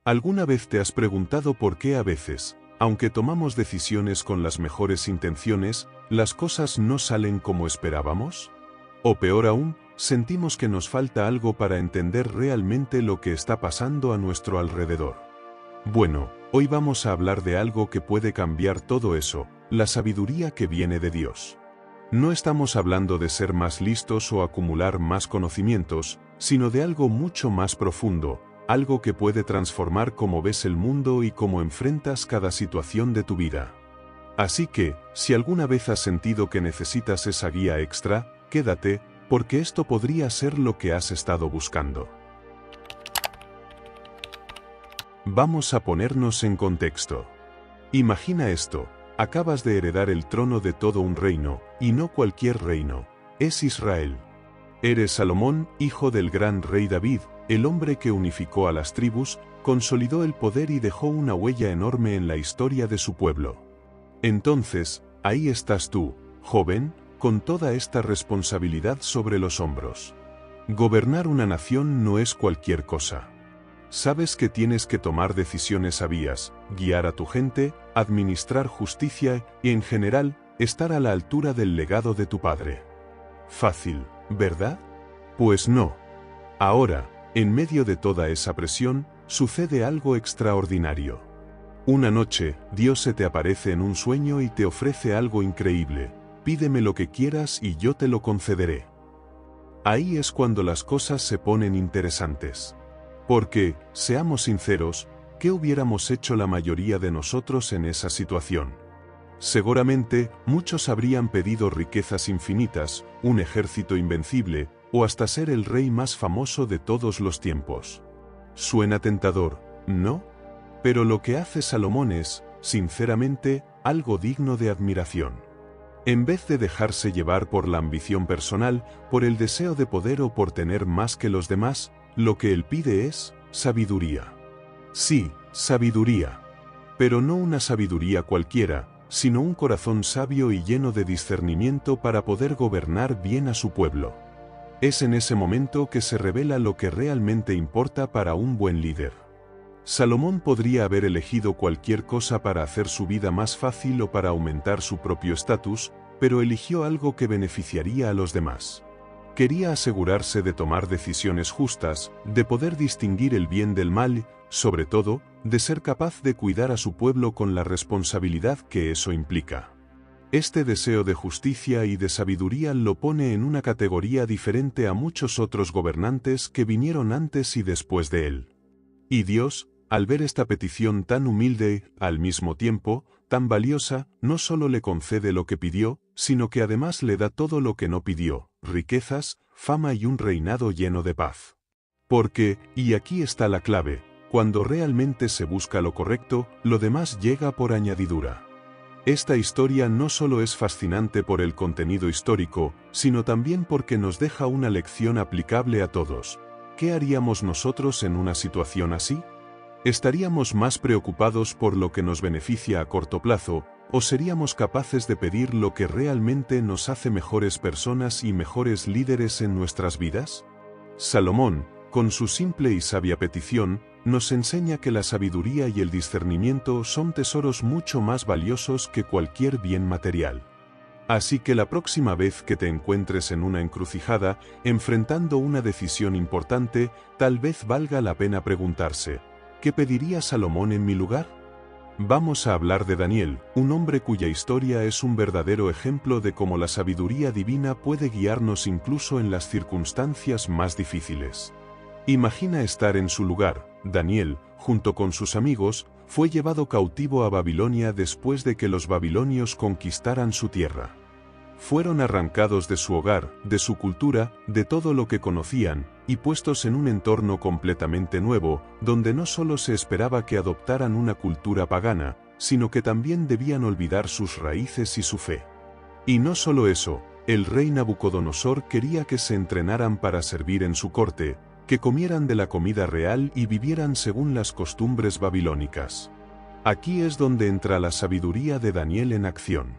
¿Alguna vez te has preguntado por qué a veces, aunque tomamos decisiones con las mejores intenciones, las cosas no salen como esperábamos? O peor aún, sentimos que nos falta algo para entender realmente lo que está pasando a nuestro alrededor. Bueno, hoy vamos a hablar de algo que puede cambiar todo eso, la sabiduría que viene de Dios. No estamos hablando de ser más listos o acumular más conocimientos, sino de algo mucho más profundo, algo que puede transformar cómo ves el mundo y cómo enfrentas cada situación de tu vida. Así que, si alguna vez has sentido que necesitas esa guía extra, quédate, porque esto podría ser lo que has estado buscando. Vamos a ponernos en contexto. Imagina esto, acabas de heredar el trono de todo un reino, y no cualquier reino, es Israel. Eres Salomón, hijo del gran rey David, el hombre que unificó a las tribus, consolidó el poder y dejó una huella enorme en la historia de su pueblo. Entonces, ahí estás tú, joven, con toda esta responsabilidad sobre los hombros. Gobernar una nación no es cualquier cosa. Sabes que tienes que tomar decisiones sabias, guiar a tu gente, administrar justicia y, en general, estar a la altura del legado de tu padre. Fácil, ¿verdad? Pues no. Ahora, en medio de toda esa presión, sucede algo extraordinario. Una noche, Dios se te aparece en un sueño y te ofrece algo increíble. Pídeme lo que quieras y yo te lo concederé. Ahí es cuando las cosas se ponen interesantes. Porque, seamos sinceros, ¿qué hubiéramos hecho la mayoría de nosotros en esa situación? Seguramente, muchos habrían pedido riquezas infinitas, un ejército invencible, o hasta ser el rey más famoso de todos los tiempos. Suena tentador, ¿no? Pero lo que hace Salomón es, sinceramente, algo digno de admiración. En vez de dejarse llevar por la ambición personal, por el deseo de poder o por tener más que los demás, lo que él pide es sabiduría. Sí, sabiduría. Pero no una sabiduría cualquiera, sino un corazón sabio y lleno de discernimiento para poder gobernar bien a su pueblo. Es en ese momento que se revela lo que realmente importa para un buen líder. Salomón podría haber elegido cualquier cosa para hacer su vida más fácil o para aumentar su propio estatus, pero eligió algo que beneficiaría a los demás. Quería asegurarse de tomar decisiones justas, de poder distinguir el bien del mal, sobre todo, de ser capaz de cuidar a su pueblo con la responsabilidad que eso implica. Este deseo de justicia y de sabiduría lo pone en una categoría diferente a muchos otros gobernantes que vinieron antes y después de él. Y Dios, al ver esta petición tan humilde, al mismo tiempo, tan valiosa, no solo le concede lo que pidió, sino que además le da todo lo que no pidió, riquezas, fama y un reinado lleno de paz. Porque, y aquí está la clave, cuando realmente se busca lo correcto, lo demás llega por añadidura. Esta historia no solo es fascinante por el contenido histórico, sino también porque nos deja una lección aplicable a todos. ¿Qué haríamos nosotros en una situación así? ¿Estaríamos más preocupados por lo que nos beneficia a corto plazo, o seríamos capaces de pedir lo que realmente nos hace mejores personas y mejores líderes en nuestras vidas? Salomón, con su simple y sabia petición, nos enseña que la sabiduría y el discernimiento son tesoros mucho más valiosos que cualquier bien material. Así que la próxima vez que te encuentres en una encrucijada, enfrentando una decisión importante, tal vez valga la pena preguntarse, ¿qué pediría Salomón en mi lugar? Vamos a hablar de Daniel, un hombre cuya historia es un verdadero ejemplo de cómo la sabiduría divina puede guiarnos incluso en las circunstancias más difíciles. Imagina estar en su lugar. Daniel, junto con sus amigos, fue llevado cautivo a Babilonia después de que los babilonios conquistaran su tierra. Fueron arrancados de su hogar, de su cultura, de todo lo que conocían, y puestos en un entorno completamente nuevo, donde no solo se esperaba que adoptaran una cultura pagana, sino que también debían olvidar sus raíces y su fe. Y no solo eso, el rey Nabucodonosor quería que se entrenaran para servir en su corte, que comieran de la comida real y vivieran según las costumbres babilónicas. Aquí es donde entra la sabiduría de Daniel en acción.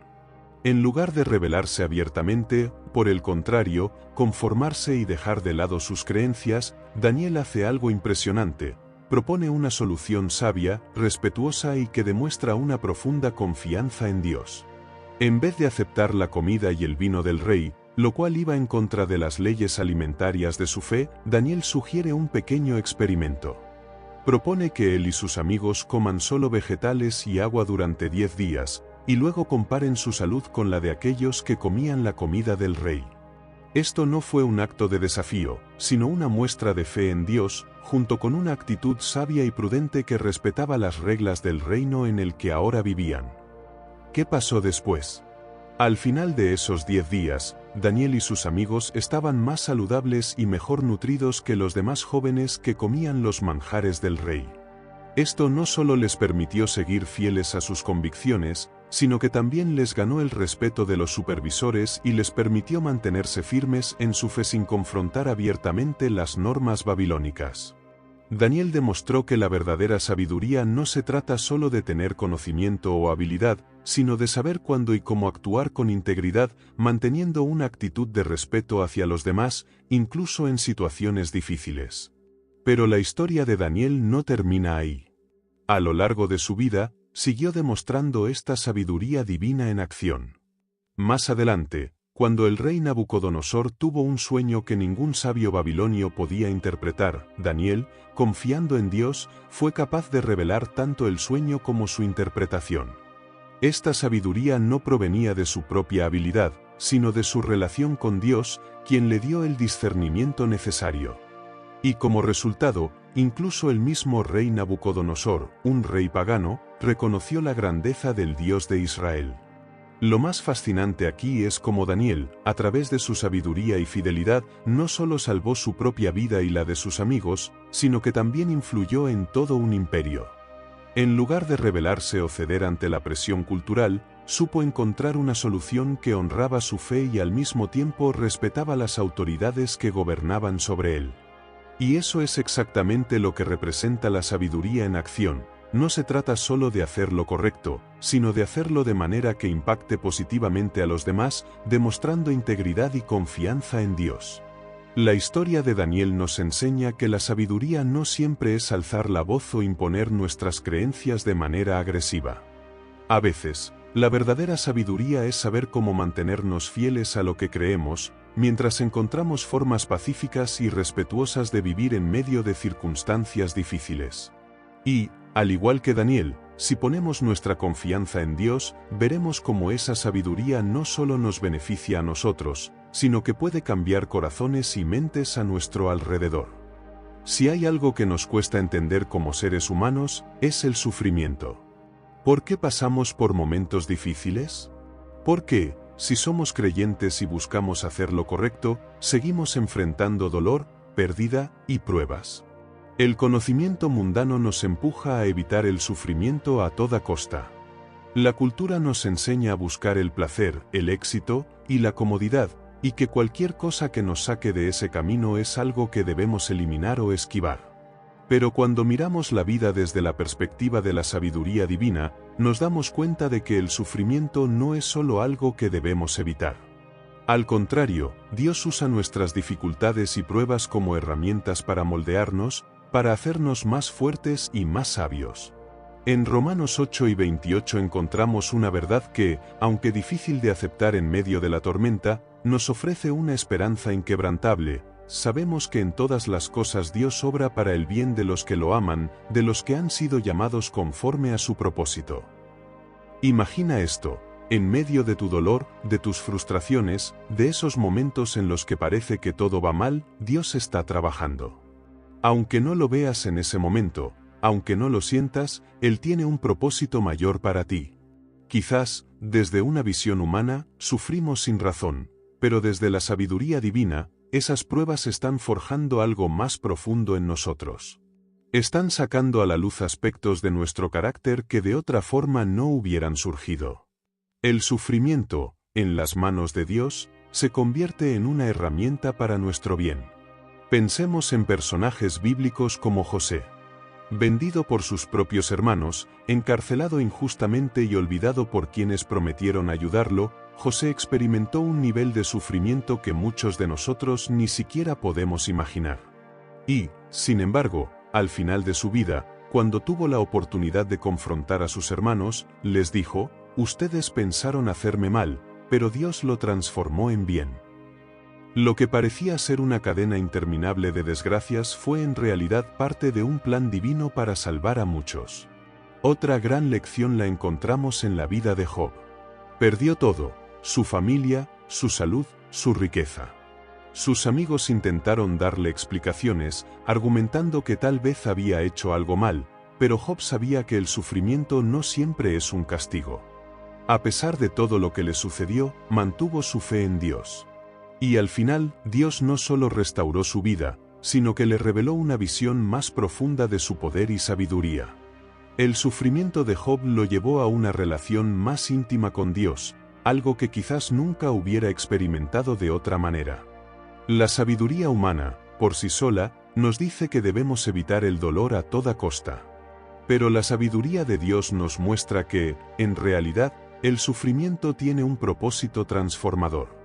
En lugar de rebelarse abiertamente, por el contrario, conformarse y dejar de lado sus creencias, Daniel hace algo impresionante, propone una solución sabia, respetuosa y que demuestra una profunda confianza en Dios. En vez de aceptar la comida y el vino del rey, lo cual iba en contra de las leyes alimentarias de su fe, Daniel sugiere un pequeño experimento. Propone que él y sus amigos coman solo vegetales y agua durante 10 días, y luego comparen su salud con la de aquellos que comían la comida del rey. Esto no fue un acto de desafío, sino una muestra de fe en Dios, junto con una actitud sabia y prudente que respetaba las reglas del reino en el que ahora vivían. ¿Qué pasó después? Al final de esos 10 días, Daniel y sus amigos estaban más saludables y mejor nutridos que los demás jóvenes que comían los manjares del rey. Esto no solo les permitió seguir fieles a sus convicciones, sino que también les ganó el respeto de los supervisores y les permitió mantenerse firmes en su fe sin confrontar abiertamente las normas babilónicas. Daniel demostró que la verdadera sabiduría no se trata solo de tener conocimiento o habilidad, sino de saber cuándo y cómo actuar con integridad, manteniendo una actitud de respeto hacia los demás, incluso en situaciones difíciles. Pero la historia de Daniel no termina ahí. A lo largo de su vida, siguió demostrando esta sabiduría divina en acción. Más adelante, cuando el rey Nabucodonosor tuvo un sueño que ningún sabio babilonio podía interpretar, Daniel, confiando en Dios, fue capaz de revelar tanto el sueño como su interpretación. Esta sabiduría no provenía de su propia habilidad, sino de su relación con Dios, quien le dio el discernimiento necesario. Y como resultado, incluso el mismo rey Nabucodonosor, un rey pagano, reconoció la grandeza del Dios de Israel. Lo más fascinante aquí es cómo Daniel, a través de su sabiduría y fidelidad, no solo salvó su propia vida y la de sus amigos, sino que también influyó en todo un imperio. En lugar de rebelarse o ceder ante la presión cultural, supo encontrar una solución que honraba su fe y al mismo tiempo respetaba las autoridades que gobernaban sobre él. Y eso es exactamente lo que representa la sabiduría en acción. No se trata solo de hacer lo correcto, sino de hacerlo de manera que impacte positivamente a los demás, demostrando integridad y confianza en Dios. La historia de Daniel nos enseña que la sabiduría no siempre es alzar la voz o imponer nuestras creencias de manera agresiva. A veces, la verdadera sabiduría es saber cómo mantenernos fieles a lo que creemos, mientras encontramos formas pacíficas y respetuosas de vivir en medio de circunstancias difíciles. Y, al igual que Daniel, si ponemos nuestra confianza en Dios, veremos cómo esa sabiduría no solo nos beneficia a nosotros, sino que puede cambiar corazones y mentes a nuestro alrededor. Si hay algo que nos cuesta entender como seres humanos, es el sufrimiento. ¿Por qué pasamos por momentos difíciles? ¿Por qué, si somos creyentes y buscamos hacer lo correcto, seguimos enfrentando dolor, pérdida y pruebas? El conocimiento mundano nos empuja a evitar el sufrimiento a toda costa. La cultura nos enseña a buscar el placer, el éxito y la comodidad, y que cualquier cosa que nos saque de ese camino es algo que debemos eliminar o esquivar. Pero cuando miramos la vida desde la perspectiva de la sabiduría divina, nos damos cuenta de que el sufrimiento no es solo algo que debemos evitar. Al contrario, Dios usa nuestras dificultades y pruebas como herramientas para moldearnos, para hacernos más fuertes y más sabios. En Romanos 8 y 28 encontramos una verdad que, aunque difícil de aceptar en medio de la tormenta, nos ofrece una esperanza inquebrantable. Sabemos que en todas las cosas Dios obra para el bien de los que lo aman, de los que han sido llamados conforme a su propósito. Imagina esto, en medio de tu dolor, de tus frustraciones, de esos momentos en los que parece que todo va mal, Dios está trabajando. Aunque no lo veas en ese momento, aunque no lo sientas, Él tiene un propósito mayor para ti. Quizás, desde una visión humana, sufrimos sin razón, pero desde la sabiduría divina, esas pruebas están forjando algo más profundo en nosotros. Están sacando a la luz aspectos de nuestro carácter que de otra forma no hubieran surgido. El sufrimiento, en las manos de Dios, se convierte en una herramienta para nuestro bien. Pensemos en personajes bíblicos como José. Vendido por sus propios hermanos, encarcelado injustamente y olvidado por quienes prometieron ayudarlo, José experimentó un nivel de sufrimiento que muchos de nosotros ni siquiera podemos imaginar. Y, sin embargo, al final de su vida, cuando tuvo la oportunidad de confrontar a sus hermanos, les dijo: «Ustedes pensaron hacerme mal, pero Dios lo transformó en bien». Lo que parecía ser una cadena interminable de desgracias fue en realidad parte de un plan divino para salvar a muchos. Otra gran lección la encontramos en la vida de Job. Perdió todo: su familia, su salud, su riqueza. Sus amigos intentaron darle explicaciones, argumentando que tal vez había hecho algo mal, pero Job sabía que el sufrimiento no siempre es un castigo. A pesar de todo lo que le sucedió, mantuvo su fe en Dios. Y al final, Dios no solo restauró su vida, sino que le reveló una visión más profunda de su poder y sabiduría. El sufrimiento de Job lo llevó a una relación más íntima con Dios, algo que quizás nunca hubiera experimentado de otra manera. La sabiduría humana, por sí sola, nos dice que debemos evitar el dolor a toda costa. Pero la sabiduría de Dios nos muestra que, en realidad, el sufrimiento tiene un propósito transformador.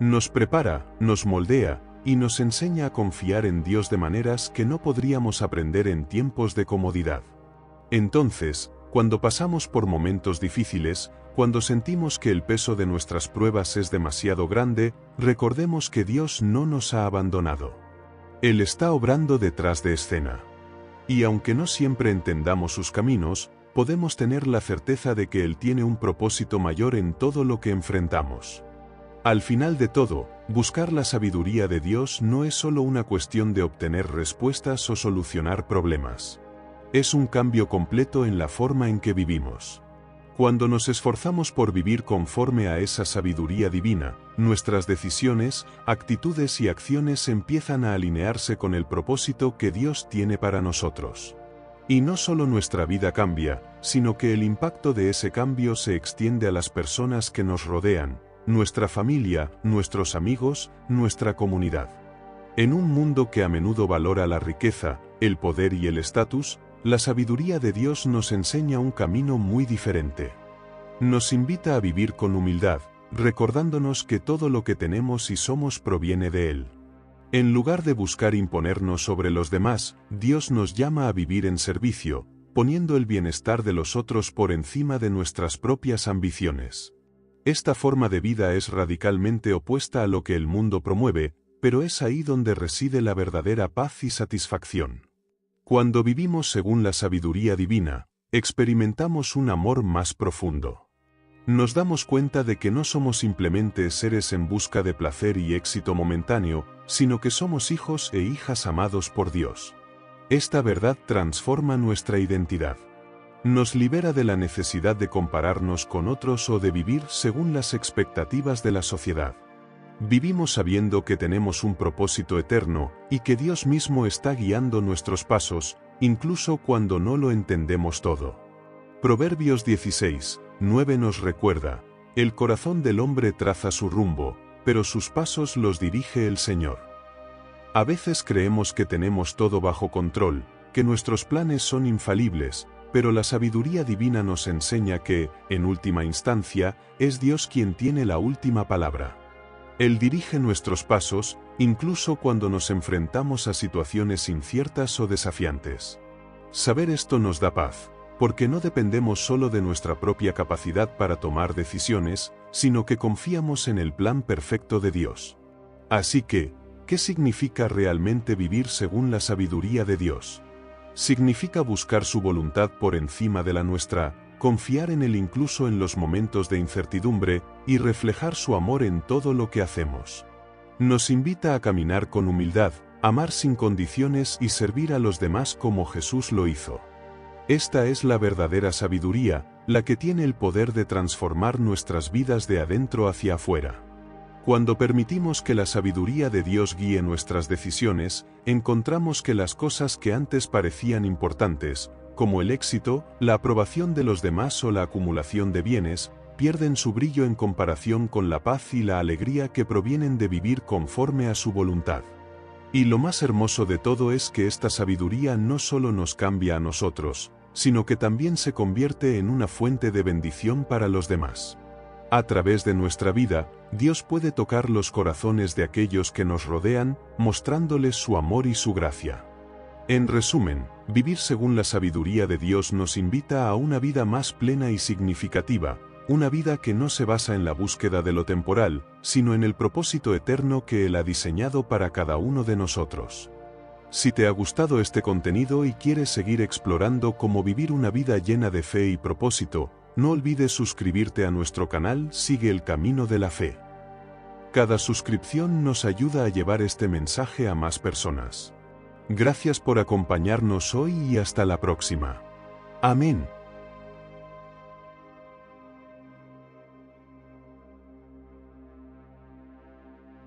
Nos prepara, nos moldea, y nos enseña a confiar en Dios de maneras que no podríamos aprender en tiempos de comodidad. Entonces, cuando pasamos por momentos difíciles, cuando sentimos que el peso de nuestras pruebas es demasiado grande, recordemos que Dios no nos ha abandonado. Él está obrando detrás de escena. Y aunque no siempre entendamos sus caminos, podemos tener la certeza de que Él tiene un propósito mayor en todo lo que enfrentamos. Al final de todo, buscar la sabiduría de Dios no es solo una cuestión de obtener respuestas o solucionar problemas. Es un cambio completo en la forma en que vivimos. Cuando nos esforzamos por vivir conforme a esa sabiduría divina, nuestras decisiones, actitudes y acciones empiezan a alinearse con el propósito que Dios tiene para nosotros. Y no solo nuestra vida cambia, sino que el impacto de ese cambio se extiende a las personas que nos rodean, nuestra familia, nuestros amigos, nuestra comunidad. En un mundo que a menudo valora la riqueza, el poder y el estatus, la sabiduría de Dios nos enseña un camino muy diferente. Nos invita a vivir con humildad, recordándonos que todo lo que tenemos y somos proviene de Él. En lugar de buscar imponernos sobre los demás, Dios nos llama a vivir en servicio, poniendo el bienestar de los otros por encima de nuestras propias ambiciones. Esta forma de vida es radicalmente opuesta a lo que el mundo promueve, pero es ahí donde reside la verdadera paz y satisfacción. Cuando vivimos según la sabiduría divina, experimentamos un amor más profundo. Nos damos cuenta de que no somos simplemente seres en busca de placer y éxito momentáneo, sino que somos hijos e hijas amados por Dios. Esta verdad transforma nuestra identidad. Nos libera de la necesidad de compararnos con otros o de vivir según las expectativas de la sociedad. Vivimos sabiendo que tenemos un propósito eterno y que Dios mismo está guiando nuestros pasos, incluso cuando no lo entendemos todo. Proverbios 16:9 nos recuerda: el corazón del hombre traza su rumbo, pero sus pasos los dirige el Señor. A veces creemos que tenemos todo bajo control, que nuestros planes son infalibles, pero la sabiduría divina nos enseña que, en última instancia, es Dios quien tiene la última palabra. Él dirige nuestros pasos, incluso cuando nos enfrentamos a situaciones inciertas o desafiantes. Saber esto nos da paz, porque no dependemos solo de nuestra propia capacidad para tomar decisiones, sino que confiamos en el plan perfecto de Dios. Así que, ¿qué significa realmente vivir según la sabiduría de Dios? Significa buscar su voluntad por encima de la nuestra, confiar en Él incluso en los momentos de incertidumbre, y reflejar su amor en todo lo que hacemos. Nos invita a caminar con humildad, amar sin condiciones y servir a los demás como Jesús lo hizo. Esta es la verdadera sabiduría, la que tiene el poder de transformar nuestras vidas de adentro hacia afuera. Cuando permitimos que la sabiduría de Dios guíe nuestras decisiones, encontramos que las cosas que antes parecían importantes, como el éxito, la aprobación de los demás o la acumulación de bienes, pierden su brillo en comparación con la paz y la alegría que provienen de vivir conforme a su voluntad. Y lo más hermoso de todo es que esta sabiduría no solo nos cambia a nosotros, sino que también se convierte en una fuente de bendición para los demás. A través de nuestra vida, Dios puede tocar los corazones de aquellos que nos rodean, mostrándoles su amor y su gracia. En resumen, vivir según la sabiduría de Dios nos invita a una vida más plena y significativa, una vida que no se basa en la búsqueda de lo temporal, sino en el propósito eterno que Él ha diseñado para cada uno de nosotros. Si te ha gustado este contenido y quieres seguir explorando cómo vivir una vida llena de fe y propósito, no olvides suscribirte a nuestro canal Sigue el Camino de la Fe. Cada suscripción nos ayuda a llevar este mensaje a más personas. Gracias por acompañarnos hoy y hasta la próxima. Amén.